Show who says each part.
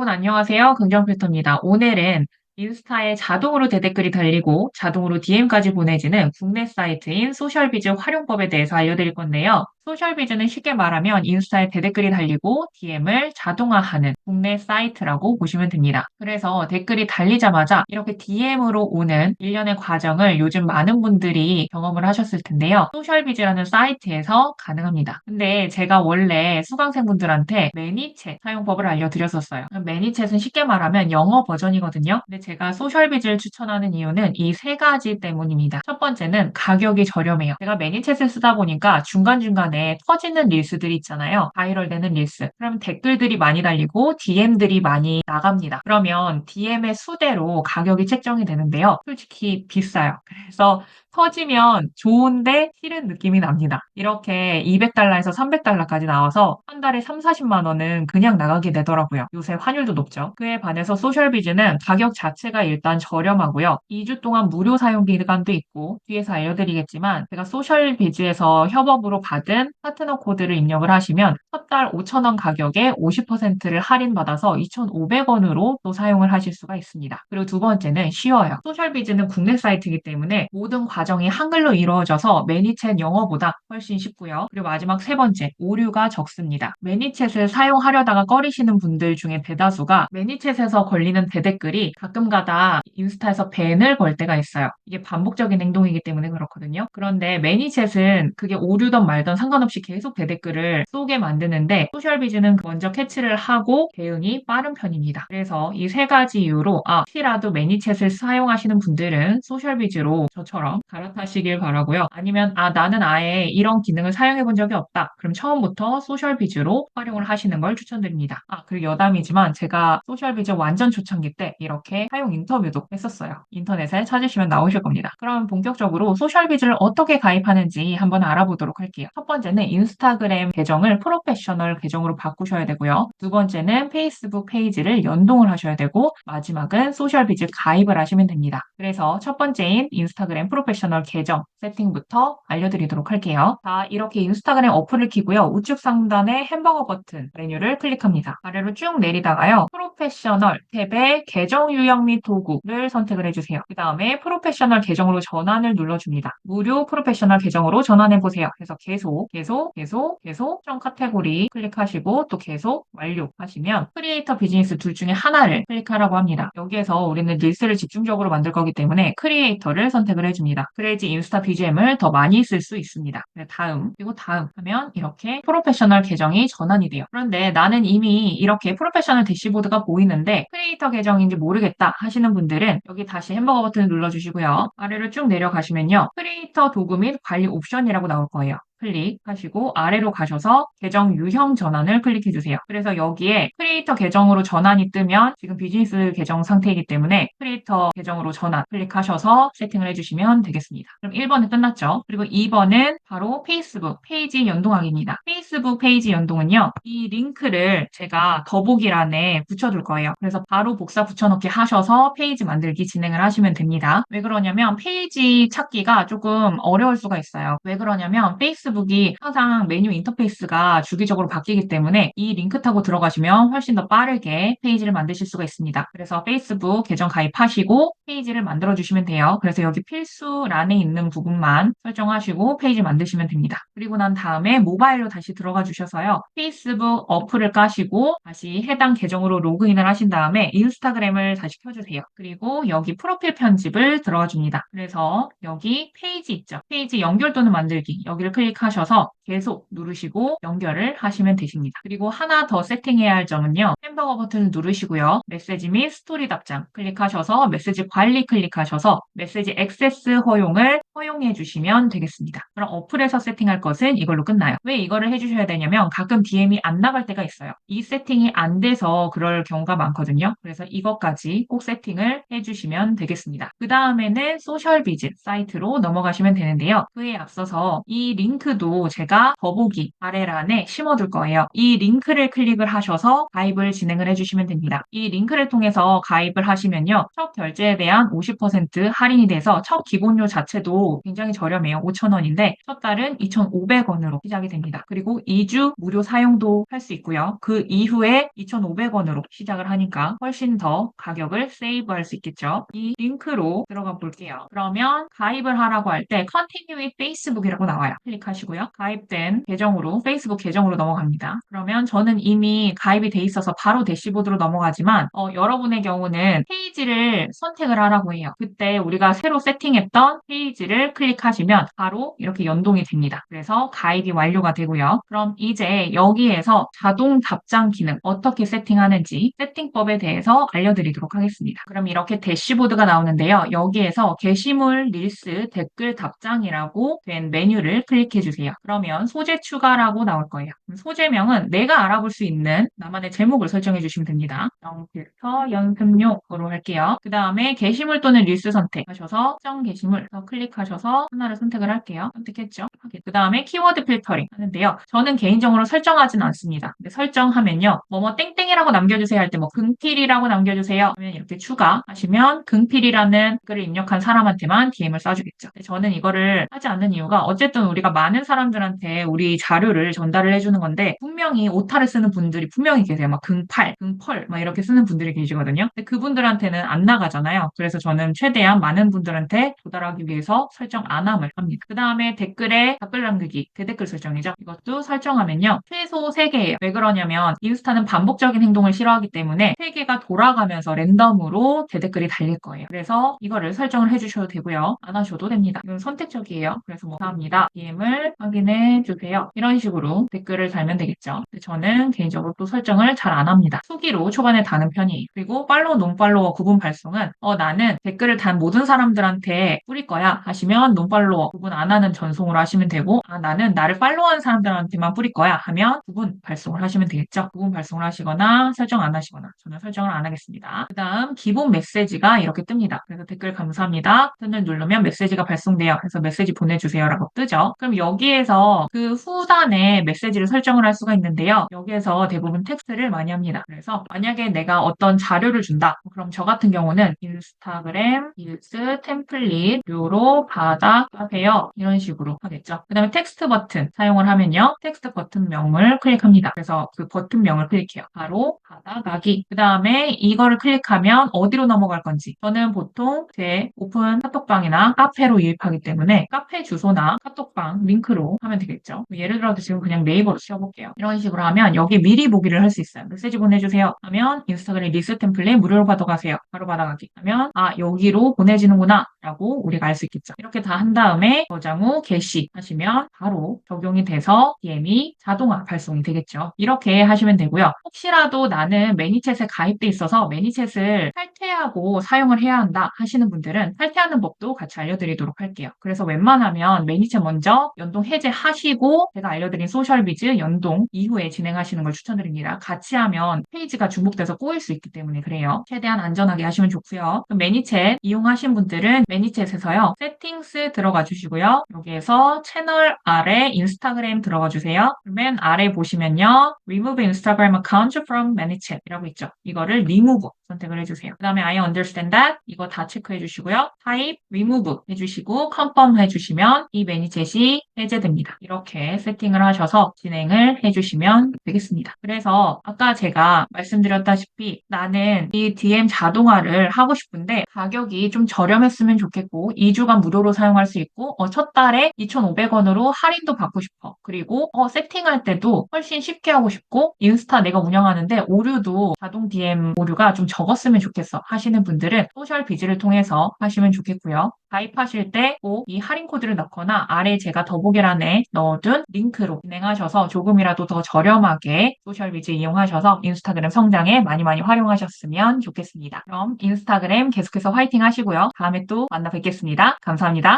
Speaker 1: 여러분 안녕하세요. 긍정필터입니다. 오늘은 인스타에 자동으로 대댓글이 달리고 자동으로 DM까지 보내지는 국내 사이트인 소셜비즈 활용법에 대해서 알려드릴 건데요. 소셜비즈는 쉽게 말하면 인스타에 대댓글이 달리고 DM을 자동화하는 국내 사이트라고 보시면 됩니다. 그래서 댓글이 달리자마자 이렇게 DM으로 오는 일련의 과정을 요즘 많은 분들이 경험을 하셨을 텐데요. 소셜비즈라는 사이트에서 가능합니다. 근데 제가 원래 수강생분들한테 매니챗 사용법을 알려드렸었어요. 매니챗은 쉽게 말하면 영어 버전이거든요. 근데 제가 소셜비즈를 추천하는 이유는 이 세 가지 때문입니다. 첫 번째는 가격이 저렴해요. 제가 매니챗을 쓰다 보니까 중간중간에 터지는 릴스들이 있잖아요. 바이럴 되는 릴스. 그럼 댓글들이 많이 달리고 DM들이 많이 나갑니다. 그러면 DM의 수대로 가격이 책정이 되는데요. 솔직히 비싸요. 그래서 터지면 좋은데 싫은 느낌이 납니다. 이렇게 200달러에서 300달러까지 나와서 한 달에 3, 40만 원은 그냥 나가게 되더라고요. 요새 환율도 높죠. 그에 반해서 소셜비즈는 가격 자체가 일단 저렴하고요. 2주 동안 무료 사용 기간도 있고 뒤에서 알려드리겠지만 제가 소셜비즈에서 협업으로 받은 파트너 코드를 입력을 하시면 첫 달 5,000원 가격에 50%를 할인받아서 2,500원으로 또 사용을 하실 수가 있습니다. 그리고 두 번째는 쉬워요. 소셜비즈는 국내 사이트이기 때문에 모든 과정이 한글로 이루어져서 매니챗 영어보다 훨씬 쉽고요. 그리고 마지막 세 번째, 오류가 적습니다. 매니챗을 사용하려다가 꺼리시는 분들 중에 대다수가 매니챗에서 걸리는 대댓글이 가끔가다 인스타에서 밴을 걸 때가 있어요. 이게 반복적인 행동이기 때문에 그렇거든요. 그런데 매니챗은 그게 오류던 말던 상관없이 계속 대댓글을 쏘게 만드는데 소셜비즈는 먼저 캐치를 하고 대응이 빠른 편입니다. 그래서 이 세 가지 이유로 혹시라도 매니챗을 사용하시는 분들은 소셜비즈로 저처럼 갈아타시길 바라고요. 아니면 나는 아예 이런 기능을 사용해 본 적이 없다. 그럼 처음부터 소셜비즈로 활용을 하시는 걸 추천드립니다. 그리고 여담이지만 제가 소셜비즈 완전 초창기 때 이렇게 사용 인터뷰도 했었어요. 인터넷에 찾으시면 나오실 겁니다. 그럼 본격적으로 소셜비즈를 어떻게 가입하는지 한번 알아보도록 할게요. 첫 번째는 인스타그램 계정을 프로페셔널 계정으로 바꾸셔야 되고요. 두 번째는 페이스북 페이지를 연동을 하셔야 되고 마지막은 소셜비즈 가입을 하시면 됩니다. 그래서 첫 번째인 인스타그램 프로페셔널 계정 세팅부터 알려드리도록 할게요. 자, 이렇게 인스타그램 어플을 키고요. 우측 상단에 햄버거 버튼 메뉴를 클릭합니다. 아래로 쭉 내리다가요. 프로페셔널 탭에 계정 유형 및 도구를 선택을 해주세요. 그 다음에 프로페셔널 계정으로 전환을 눌러줍니다. 무료 프로페셔널 계정으로 전환해보세요. 그래서 계속 trong 카테고리 클릭하시고 또 계속 완료하시면 크리에이터 비즈니스 둘 중에 하나를 클릭하라고 합니다. 여기에서 우리는 릴스를 집중적으로 만들 거기 때문에 크리에이터를 선택을 해줍니다. 그래야지 인스타 BGM을 더 많이 쓸 수 있습니다. 그리고 다음 하면 이렇게 프로페셔널 계정이 전환이 돼요. 그런데 나는 이미 이렇게 프로페셔널 대시보드가 보이는데 크리에이터 계정인지 모르겠다 하시는 분들은 여기 다시 햄버거 버튼을 눌러주시고요. 아래로 쭉 내려가시면요. 크리에이터 도구 및 관리 옵션이라고 나올 거예요. 클릭하시고 아래로 가셔서 계정 유형 전환을 클릭해 주세요. 그래서 여기에 크리에이터 계정으로 전환이 뜨면 지금 비즈니스 계정 상태이기 때문에 크리에이터 계정으로 전환 클릭하셔서 세팅을 해주시면 되겠습니다. 그럼 1번은 끝났죠. 그리고 2번은 바로 페이스북 페이지 연동하기입니다. 페이스북 페이지 연동은요. 이 링크를 제가 더보기란에 붙여둘 거예요. 그래서 바로 복사 붙여넣기 하셔서 페이지 만들기 진행을 하시면 됩니다. 왜 그러냐면 페이지 찾기가 조금 어려울 수가 있어요. 왜 그러냐면 페이스북이 항상 메뉴 인터페이스가 주기적으로 바뀌기 때문에 이 링크 타고 들어가시면 훨씬 더 빠르게 페이지를 만드실 수가 있습니다. 그래서 페이스북 계정 가입하시고 페이지를 만들어 주시면 돼요. 그래서 여기 필수란에 있는 부분만 설정하시고 페이지 만드시면 됩니다. 그리고 난 다음에 모바일로 다시 들어가 주셔서요. 페이스북 어플을 까시고 다시 해당 계정으로 로그인을 하신 다음에 인스타그램을 다시 켜주세요. 그리고 여기 프로필 편집을 들어가 줍니다. 그래서 여기 페이지 있죠. 페이지 연결 또는 만들기 여기를 클릭하셔서 계속 누르시고 연결을 하시면 되십니다. 그리고 하나 더 세팅해야 할 점은요. 햄버거 버튼을 누르시고요. 메시지 및 스토리 답장 클릭하셔서 메시지 관리 클릭하셔서 메시지 액세스 허용을 허용해 주시면 되겠습니다. 그럼 어플에서 세팅할 것은 이걸로 끝나요. 왜 이거를 해주셔야 되냐면 가끔 DM이 안 나갈 때가 있어요. 이 세팅이 안 돼서 그럴 경우가 많거든요. 그래서 이것까지 꼭 세팅을 해주시면 되겠습니다. 그 다음에는 소셜비즈 사이트로 넘어가시면 되는데요. 그에 앞서서 이 링크도 제가 제가 더보기 아래란에 심어둘 거예요. 이 링크를 클릭을 하셔서 가입을 진행을 해주시면 됩니다. 이 링크를 통해서 가입을 하시면요. 첫 결제에 대한 50% 할인이 돼서 첫 기본료 자체도 굉장히 저렴해요. 5,000원인데 첫 달은 2,500원으로 시작이 됩니다. 그리고 2주 무료 사용도 할 수 있고요. 그 이후에 2,500원으로 시작을 하니까 훨씬 더 가격을 세이브할 수 있겠죠. 이 링크로 들어가 볼게요. 그러면 가입을 하라고 할 때 Continue with Facebook이라고 나와요. 클릭하시고요. 가입된 계정으로 페이스북 계정으로 넘어갑니다. 그러면 저는 이미 가입이 돼 있어서 바로 대시보드로 넘어가지만 여러분의 경우는 페이지를 선택을 하라고 해요. 그때 우리가 새로 세팅했던 페이지를 클릭하시면 바로 이렇게 연동이 됩니다. 그래서 가입이 완료가 되고요. 그럼 이제 여기에서 자동 답장 기능 어떻게 세팅하는지 세팅법에 대해서 알려드리도록 하겠습니다. 그럼 이렇게 대시보드가 나오는데요. 여기에서 게시물, 릴스, 댓글 답장이라고 된 메뉴를 클릭해 주세요. 그러면 소재 추가라고 나올 거예요. 소재명은 내가 알아볼 수 있는 나만의 제목을 설정해 주시면 됩니다. 영필터 연습용으로 할게요. 그 다음에 게시물 또는 릴스 선택하셔서 정 게시물 클릭하셔서 하나를 선택을 할게요. 선택했죠? 그 다음에 키워드 필터링 하는데요. 저는 개인적으로 설정하진 않습니다. 근데 설정하면요. 뭐뭐 땡땡이라고 남겨주세요 할 때 뭐 긍필이라고 남겨주세요 하면 이렇게 추가하시면 긍필이라는 글을 입력한 사람한테만 DM을 쏴주겠죠. 저는 이거를 하지 않는 이유가 어쨌든 우리가 많은 사람들한테 우리 자료를 전달을 해주는 건데 분명히 오타를 쓰는 분들이 분명히 계세요. 막 긍팔, 긍펄 막 이렇게 쓰는 분들이 계시거든요. 근데 그분들한테는 안 나가잖아요. 그래서 저는 최대한 많은 분들한테 도달하기 위해서 설정 안 함을 합니다. 그 다음에 댓글에 댓글 남기기, 대댓글 설정이죠. 이것도 설정하면요. 최소 3개예요. 왜 그러냐면 인스타는 반복적인 행동을 싫어하기 때문에 3개가 돌아가면서 랜덤으로 대댓글이 달릴 거예요. 그래서 이거를 설정을 해주셔도 되고요. 안 하셔도 됩니다. 이건 선택적이에요. 그래서 뭐 감사합니다. DM을 확인해 주세요. 이런 식으로 댓글을 달면 되겠죠. 근데 저는 개인적으로 또 설정을 잘 안 합니다. 수기로 초반에 다는 편이에요. 그리고 팔로우, 논팔로워 구분 발송은 나는 댓글을 단 모든 사람들한테 뿌릴 거야 하시면 논팔로워 구분 안 하는 전송으로 하시면 되고 나는 나를 팔로우하는 사람들한테만 뿌릴 거야 하면 구분 발송을 하시면 되겠죠. 구분 발송을 하시거나 설정 안 하시거나 저는 설정을 안 하겠습니다. 그 다음 기본 메시지가 이렇게 뜹니다. 그래서 댓글 감사합니다. 버튼을 누르면 메시지가 발송돼요. 그래서 메시지 보내주세요 라고 뜨죠. 그럼 여기에서 그 후단에 메시지를 설정을 할 수가 있는데요. 여기에서 대부분 텍스트를 많이 합니다. 그래서 만약에 내가 어떤 자료를 준다. 그럼 저 같은 경우는 인스타그램, 릴스, 템플릿,로 받아가세요. 이런 식으로 하겠죠. 그 다음에 텍스트 버튼 사용을 하면요. 텍스트 버튼명을 클릭합니다. 그래서 그 버튼명을 클릭해요. 바로 받아가기. 그 다음에 이거를 클릭하면 어디로 넘어갈 건지. 저는 보통 제 오픈 카톡방이나 카페로 유입하기 때문에 카페 주소나 카톡방 링크로 하면 되겠죠. 예를 들어서 지금 그냥 네이버로 씌워볼게요. 이런 식으로 하면 여기 미리 보기를 할 수 있어요. 메시지 보내주세요 하면 인스타그램 릴스 템플릿 무료로 받아가세요. 바로 받아가기 하면 여기로 보내지는구나 라고 우리가 알 수 있겠죠. 이렇게 다 한 다음에 저장 후 게시 하시면 바로 적용이 돼서 DM이 자동화 발송이 되겠죠. 이렇게 하시면 되고요. 혹시라도 나는 매니챗에 가입돼 있어서 매니챗을 탈퇴하고 사용을 해야 한다 하시는 분들은 탈퇴하는 법도 같이 알려드리도록 할게요. 그래서 웬만하면 매니챗 먼저 연동 해제하시고 제가 알려드린 소셜비즈 연동 이후에 진행하시는 걸 추천드립니다. 같이 하면 페이지가 중복돼서 꼬일 수 있기 때문에 그래요. 최대한 안전하게 하시면 좋고요. 매니챗 이용하신 분들은 매니챗에서요. 세팅스 들어가 주시고요. 여기에서 채널 아래 인스타그램 들어가 주세요. 맨 아래 보시면요. Remove Instagram account from ManyChat 이라고 있죠. 이거를 remove 선택을 해주세요. 그 다음에 I understand that 이거 다 체크해 주시고요. Type remove 해주시고 confirm 해주시면 이 매니챗이 해제됩니다. 이렇게 세팅을 하셔서 진행을 해주시면 되겠습니다. 그래서 아까 제가 말씀드렸다시피 나는 이 DM 자동화를 하고 싶은데 가격이 좀 저렴했으면 좋겠고 2주간 무료로 사용할 수 있고 첫 달에 2,500원으로 할인도 받고 싶어. 그리고 세팅할 때도 훨씬 쉽게 하고 싶고 인스타 내가 운영하는데 오류도 자동 DM 오류가 좀 적었으면 좋겠어 하시는 분들은 소셜비즈를 통해서 하시면 좋겠고요. 가입하실 때 꼭 이 할인 코드를 넣거나 아래 제가 더보기란에 넣어둔 링크로 진행하셔서 조금이라도 더 저렴하게 소셜비즈 이용하셔서 인스타그램 성장에 많이 활용하셨으면 좋겠습니다. 그럼 인스타그램 계속해서 화이팅 하시고요. 다음에 또 만나 뵙겠습니다. 감사합니다.